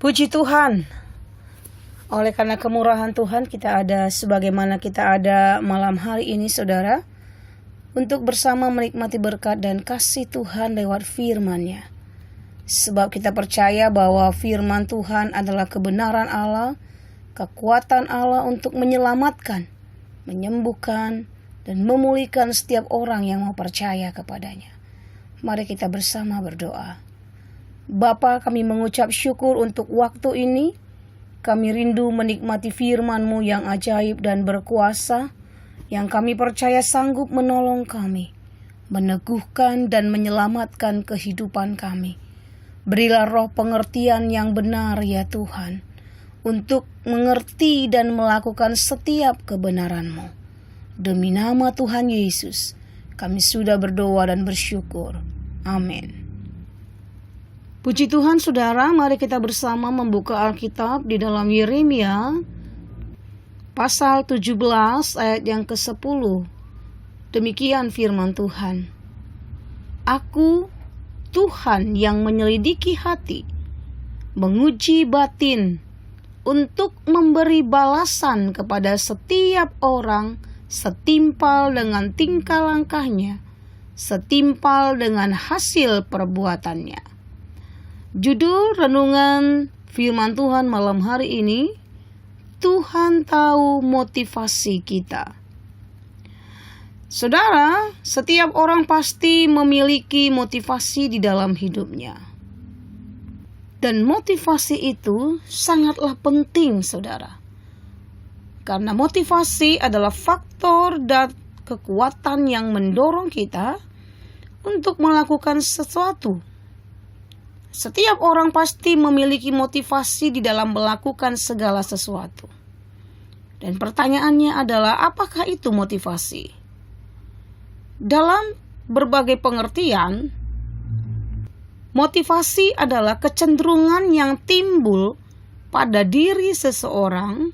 Puji Tuhan, oleh karena kemurahan Tuhan kita ada sebagaimana kita ada malam hari ini saudara, untuk bersama menikmati berkat dan kasih Tuhan lewat firman-Nya. Sebab kita percaya bahwa firman Tuhan adalah kebenaran Allah, kekuatan Allah untuk menyelamatkan, menyembuhkan, dan memulihkan setiap orang yang mau percaya kepadanya. Mari kita bersama berdoa. Bapa, kami mengucap syukur untuk waktu ini. Kami rindu menikmati firman-Mu yang ajaib dan berkuasa, yang kami percaya sanggup menolong kami, meneguhkan dan menyelamatkan kehidupan kami. Berilah roh pengertian yang benar ya Tuhan, untuk mengerti dan melakukan setiap kebenaran-Mu. Demi nama Tuhan Yesus, kami sudah berdoa dan bersyukur. Amin. Puji Tuhan saudara, mari kita bersama membuka Alkitab di dalam Yeremia pasal 17 ayat yang ke-10. Demikian firman Tuhan. Aku Tuhan yang menyelidiki hati, menguji batin, untuk memberi balasan kepada setiap orang setimpal dengan tingkah langkahnya, setimpal dengan hasil perbuatannya. Judul renungan firman Tuhan malam hari ini, Tuhan tahu motivasi kita. Saudara, setiap orang pasti memiliki motivasi di dalam hidupnya. Dan motivasi itu sangatlah penting, saudara. Karena motivasi adalah faktor dan kekuatan yang mendorong kita untuk melakukan sesuatu. Setiap orang pasti memiliki motivasi di dalam melakukan segala sesuatu. Dan pertanyaannya adalah, apakah itu motivasi? Dalam berbagai pengertian, motivasi adalah kecenderungan yang timbul pada diri seseorang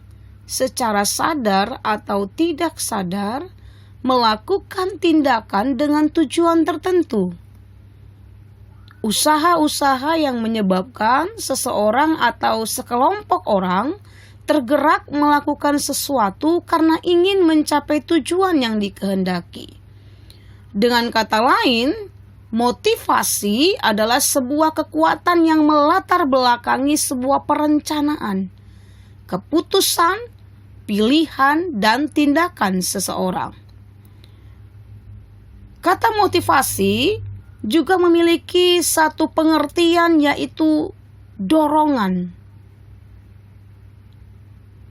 secara sadar atau tidak sadar melakukan tindakan dengan tujuan tertentu. Usaha-usaha yang menyebabkan seseorang atau sekelompok orang tergerak melakukan sesuatu karena ingin mencapai tujuan yang dikehendaki. Dengan kata lain, motivasi adalah sebuah kekuatan yang melatar belakangi sebuah perencanaan, keputusan, pilihan, dan tindakan seseorang. Kata motivasi juga memiliki satu pengertian, yaitu dorongan,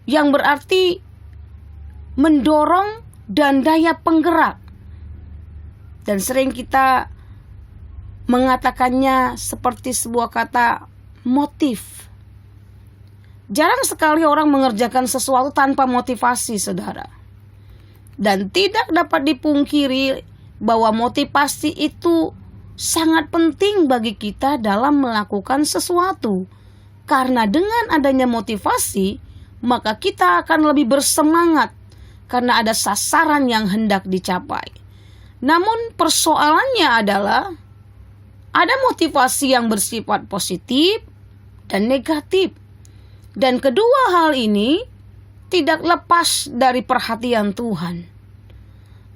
yang berarti mendorong dan daya penggerak. Dan sering kita mengatakannya seperti sebuah kata motif. Jarang sekali orang mengerjakan sesuatu tanpa motivasi, saudara. Dan tidak dapat dipungkiri bahwa motivasi itu sangat penting bagi kita dalam melakukan sesuatu. Karena dengan adanya motivasi, maka kita akan lebih bersemangat karena ada sasaran yang hendak dicapai. Namun persoalannya adalah, ada motivasi yang bersifat positif dan negatif. Dan kedua hal ini tidak lepas dari perhatian Tuhan.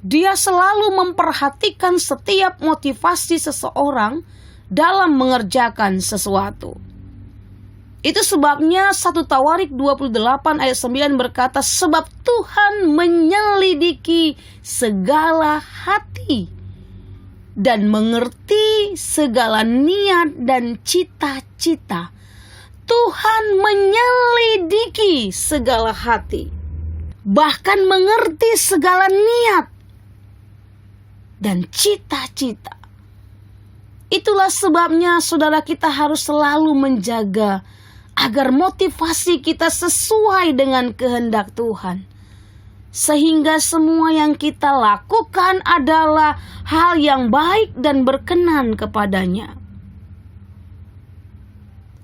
Dia selalu memperhatikan setiap motivasi seseorang dalam mengerjakan sesuatu. Itu sebabnya 1 Tawarik 28 ayat 9 berkata, sebab Tuhan menyelidiki segala hati dan mengerti segala niat dan cita-cita. Tuhan menyelidiki segala hati, bahkan mengerti segala niat dan cita-cita. Itulah sebabnya saudara, kita harus selalu menjaga agar motivasi kita sesuai dengan kehendak Tuhan, sehingga semua yang kita lakukan adalah hal yang baik dan berkenan kepadanya.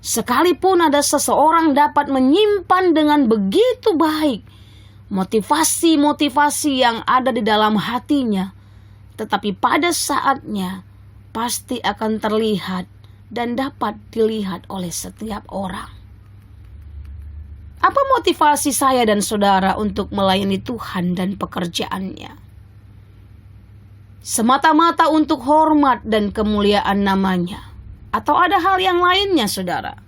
Sekalipun ada seseorang dapat menyimpan dengan begitu baik motivasi-motivasi yang ada di dalam hatinya, tetapi pada saatnya pasti akan terlihat dan dapat dilihat oleh setiap orang. Apa motivasi saya dan saudara untuk melayani Tuhan dan pekerjaannya? Semata-mata untuk hormat dan kemuliaan namanya? Atau ada hal yang lainnya, saudara?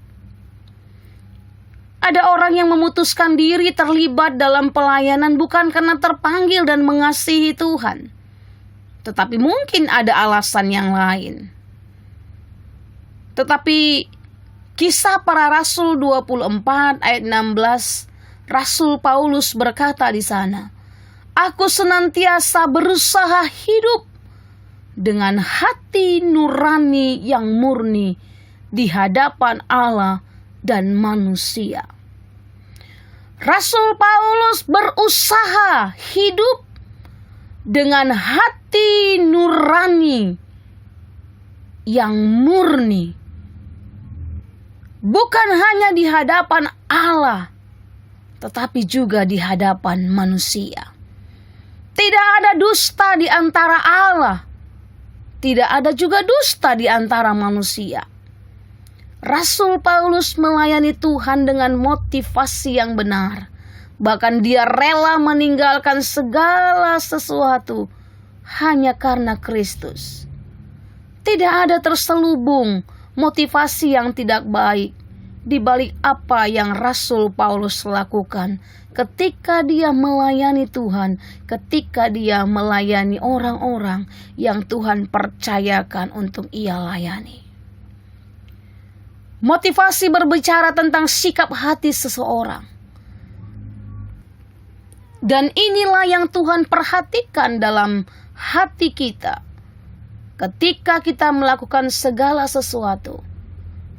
Ada orang yang memutuskan diri terlibat dalam pelayanan bukan karena terpanggil dan mengasihi Tuhan, tetapi mungkin ada alasan yang lain. Tetapi Kisah Para Rasul 24 ayat 16, Rasul Paulus berkata di sana, "Aku senantiasa berusaha hidup dengan hati nurani yang murni di hadapan Allah dan manusia." Rasul Paulus berusaha hidup dengan hati nurani yang murni, bukan hanya di hadapan Allah, tetapi juga di hadapan manusia. Tidak ada dusta di antara Allah, tidak ada juga dusta di antara manusia. Rasul Paulus melayani Tuhan dengan motivasi yang benar. Bahkan dia rela meninggalkan segala sesuatu hanya karena Kristus. Tidak ada terselubung motivasi yang tidak baik di balik apa yang Rasul Paulus lakukan ketika dia melayani Tuhan, ketika dia melayani orang-orang yang Tuhan percayakan untuk ia layani. Motivasi berbicara tentang sikap hati seseorang. Dan inilah yang Tuhan perhatikan dalam hati kita ketika kita melakukan segala sesuatu.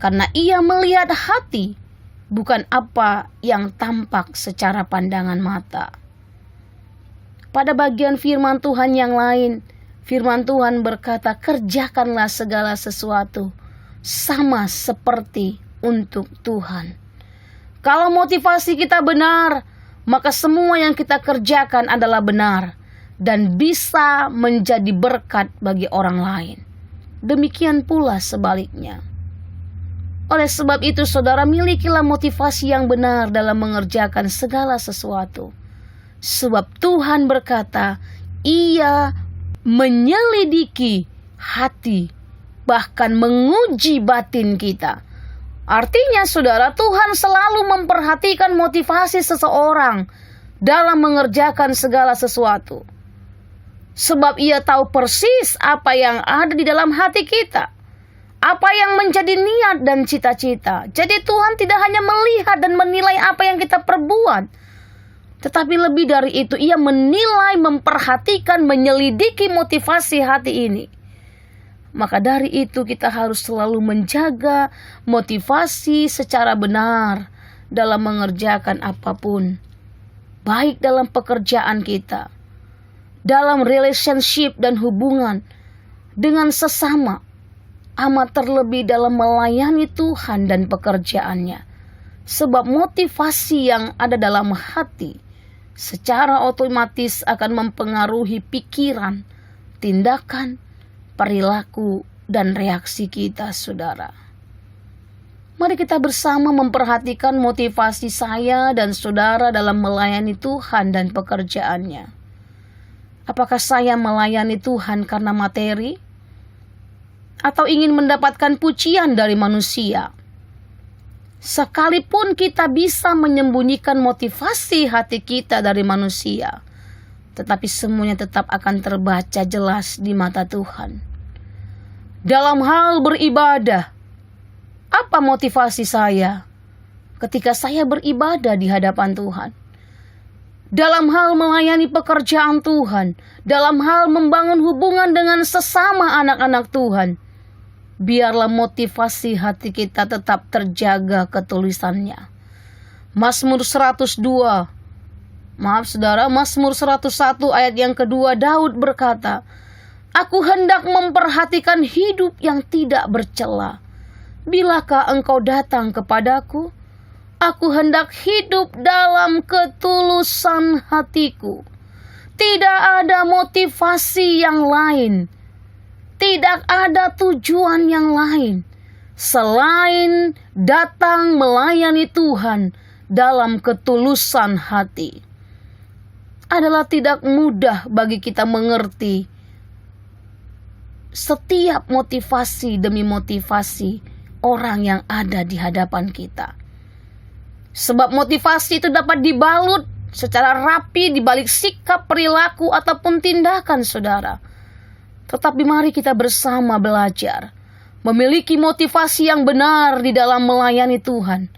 Karena ia melihat hati, bukan apa yang tampak secara pandangan mata. Pada bagian firman Tuhan yang lain, firman Tuhan berkata, "Kerjakanlah segala sesuatu sama seperti untuk Tuhan." Kalau motivasi kita benar, maka semua yang kita kerjakan adalah benar dan bisa menjadi berkat bagi orang lain. Demikian pula sebaliknya. Oleh sebab itu, saudara, milikilah motivasi yang benar dalam mengerjakan segala sesuatu. Sebab Tuhan berkata, Ia menyelidiki hati, bahkan menguji batin kita. Artinya, saudara, Tuhan selalu memperhatikan motivasi seseorang dalam mengerjakan segala sesuatu. Sebab Ia tahu persis apa yang ada di dalam hati kita, apa yang menjadi niat dan cita-cita. Jadi Tuhan tidak hanya melihat dan menilai apa yang kita perbuat, tetapi lebih dari itu Ia menilai, memperhatikan, menyelidiki motivasi hati ini. Maka dari itu kita harus selalu menjaga motivasi secara benar dalam mengerjakan apapun, baik dalam pekerjaan kita, dalam relationship dan hubungan dengan sesama, amat terlebih dalam melayani Tuhan dan pekerjaannya. Sebab motivasi yang ada dalam hati secara otomatis akan mempengaruhi pikiran, tindakan, perilaku, dan reaksi kita, saudara. Mari kita bersama memperhatikan motivasi saya dan saudara dalam melayani Tuhan dan pekerjaannya. Apakah saya melayani Tuhan karena materi? Atau ingin mendapatkan pujian dari manusia? Sekalipun kita bisa menyembunyikan motivasi hati kita dari manusia, tetapi semuanya tetap akan terbaca jelas di mata Tuhan. Dalam hal beribadah, apa motivasi saya ketika saya beribadah di hadapan Tuhan? Dalam hal melayani pekerjaan Tuhan, dalam hal membangun hubungan dengan sesama anak-anak Tuhan, biarlah motivasi hati kita tetap terjaga ketulisannya. Mazmur 102, Mazmur 101 ayat yang kedua, Daud berkata, "Aku hendak memperhatikan hidup yang tidak bercela. Bilakah engkau datang kepadaku? Aku hendak hidup dalam ketulusan hatiku." Tidak ada motivasi yang lain, tidak ada tujuan yang lain selain datang melayani Tuhan dalam ketulusan hati. Adalah tidak mudah bagi kita mengerti setiap motivasi demi motivasi orang yang ada di hadapan kita. Sebab motivasi itu dapat dibalut secara rapi di balik sikap, perilaku, ataupun tindakan saudara. Tetapi mari kita bersama belajar memiliki motivasi yang benar di dalam melayani Tuhan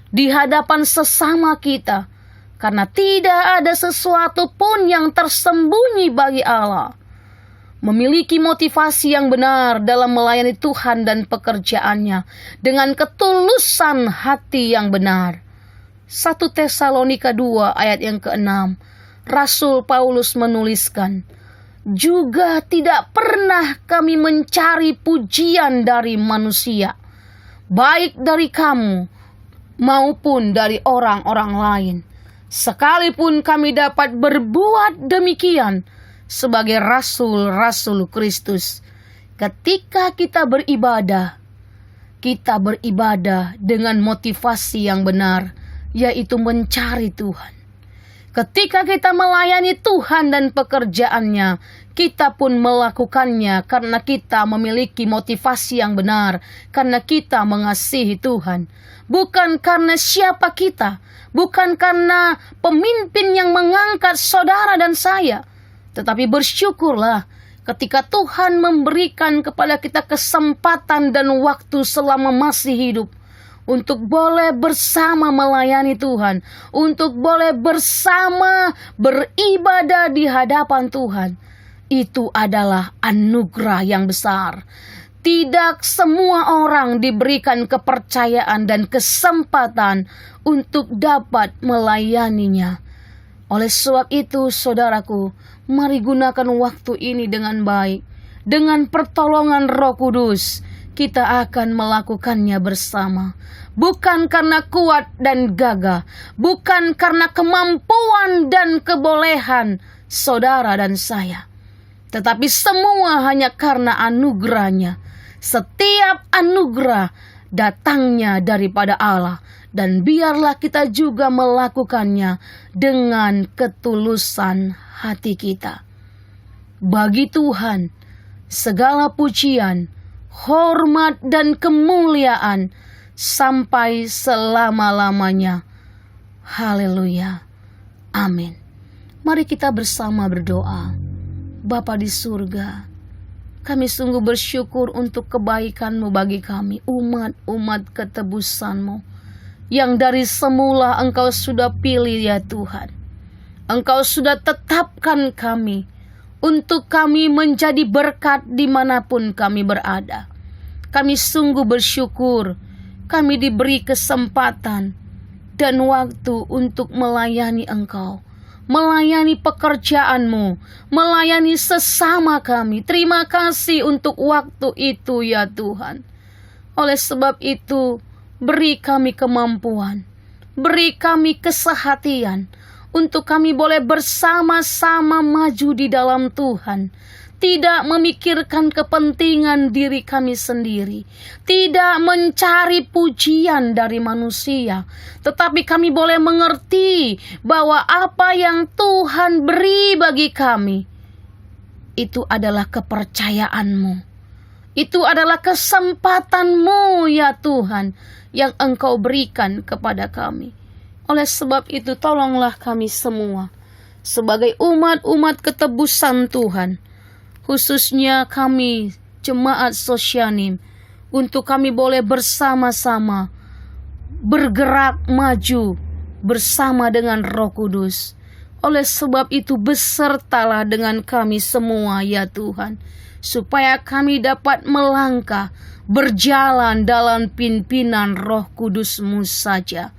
di hadapan sesama kita, karena tidak ada sesuatu pun yang tersembunyi bagi Allah. Memiliki motivasi yang benar dalam melayani Tuhan dan pekerjaannya dengan ketulusan hati yang benar. 1 Tesalonika 2 ayat yang ke-6, Rasul Paulus menuliskan, juga tidak pernah kami mencari pujian dari manusia, baik dari kamu maupun dari orang-orang lain. Sekalipun kami dapat berbuat demikian sebagai rasul-rasul Kristus. Ketika kita beribadah dengan motivasi yang benar, yaitu mencari Tuhan. Ketika kita melayani Tuhan dan pekerjaannya, kita pun melakukannya karena kita memiliki motivasi yang benar, karena kita mengasihi Tuhan. Bukan karena siapa kita, bukan karena pemimpin yang mengangkat saudara dan saya, tetapi bersyukurlah ketika Tuhan memberikan kepada kita kesempatan dan waktu selama masih hidup, untuk boleh bersama melayani Tuhan, untuk boleh bersama beribadah di hadapan Tuhan. Itu adalah anugerah yang besar. Tidak semua orang diberikan kepercayaan dan kesempatan untuk dapat melayaninya. Oleh sebab itu, saudaraku, mari gunakan waktu ini dengan baik. Dengan pertolongan Roh Kudus, kita akan melakukannya bersama. Bukan karena kuat dan gagah, bukan karena kemampuan dan kebolehan saudara dan saya, tetapi semua hanya karena anugerahnya. Setiap anugerah datangnya daripada Allah, dan biarlah kita juga melakukannya dengan ketulusan hati kita. Bagi Tuhan segala pujian, hormat dan kemuliaan sampai selama-lamanya. Haleluya. Amin. Mari kita bersama berdoa. Bapa di surga, kami sungguh bersyukur untuk kebaikan-Mu bagi kami, umat-umat ketebusan-Mu, yang dari semula Engkau sudah pilih ya Tuhan. Engkau sudah tetapkan kami, untuk kami menjadi berkat dimanapun kami berada. Kami sungguh bersyukur, kami diberi kesempatan dan waktu untuk melayani Engkau, melayani pekerjaan-Mu, melayani sesama kami. Terima kasih untuk waktu itu ya Tuhan. Oleh sebab itu, beri kami kemampuan, beri kami kesehatan, untuk kami boleh bersama-sama maju di dalam Tuhan. Tidak memikirkan kepentingan diri kami sendiri, tidak mencari pujian dari manusia, tetapi kami boleh mengerti bahwa apa yang Tuhan beri bagi kami, itu adalah kepercayaan-Mu, itu adalah kesempatan-Mu ya Tuhan, yang Engkau berikan kepada kami. Oleh sebab itu, tolonglah kami semua sebagai umat-umat ketebusan Tuhan, khususnya kami Jemaat Sosyanim, untuk kami boleh bersama-sama bergerak maju bersama dengan Roh Kudus. Oleh sebab itu, besertalah dengan kami semua ya Tuhan, supaya kami dapat melangkah berjalan dalam pimpinan Roh Kudus-Mu saja.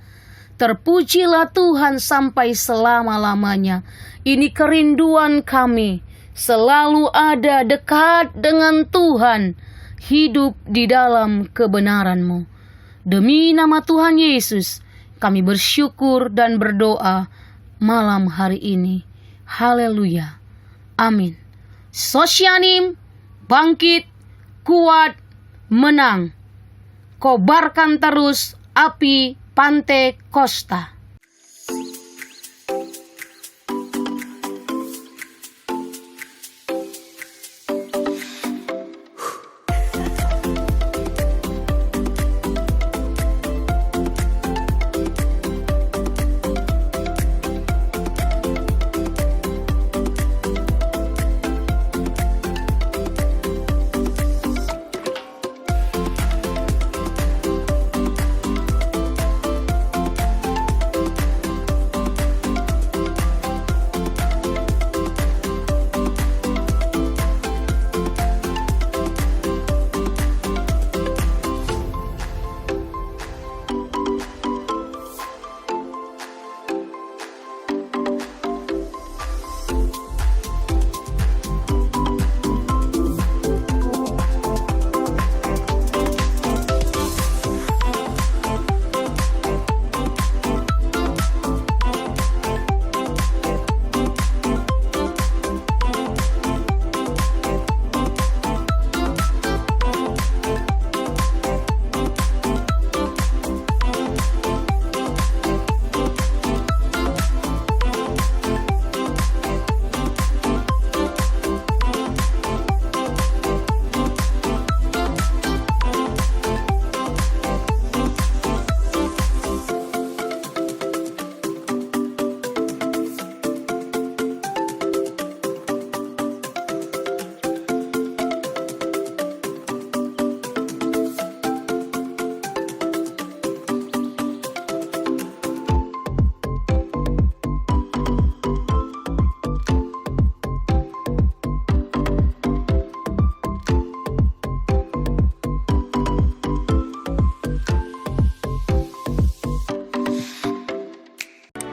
Terpujilah Tuhan sampai selama-lamanya. Ini kerinduan kami, selalu ada dekat dengan Tuhan, hidup di dalam kebenaran-Mu. Demi nama Tuhan Yesus, kami bersyukur dan berdoa malam hari ini. Haleluya. Amin. Sosyanim, bangkit, kuat, menang. Kobarkan terus api Pante Costa.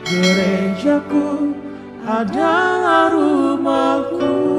Gerejaku adalah rumahku.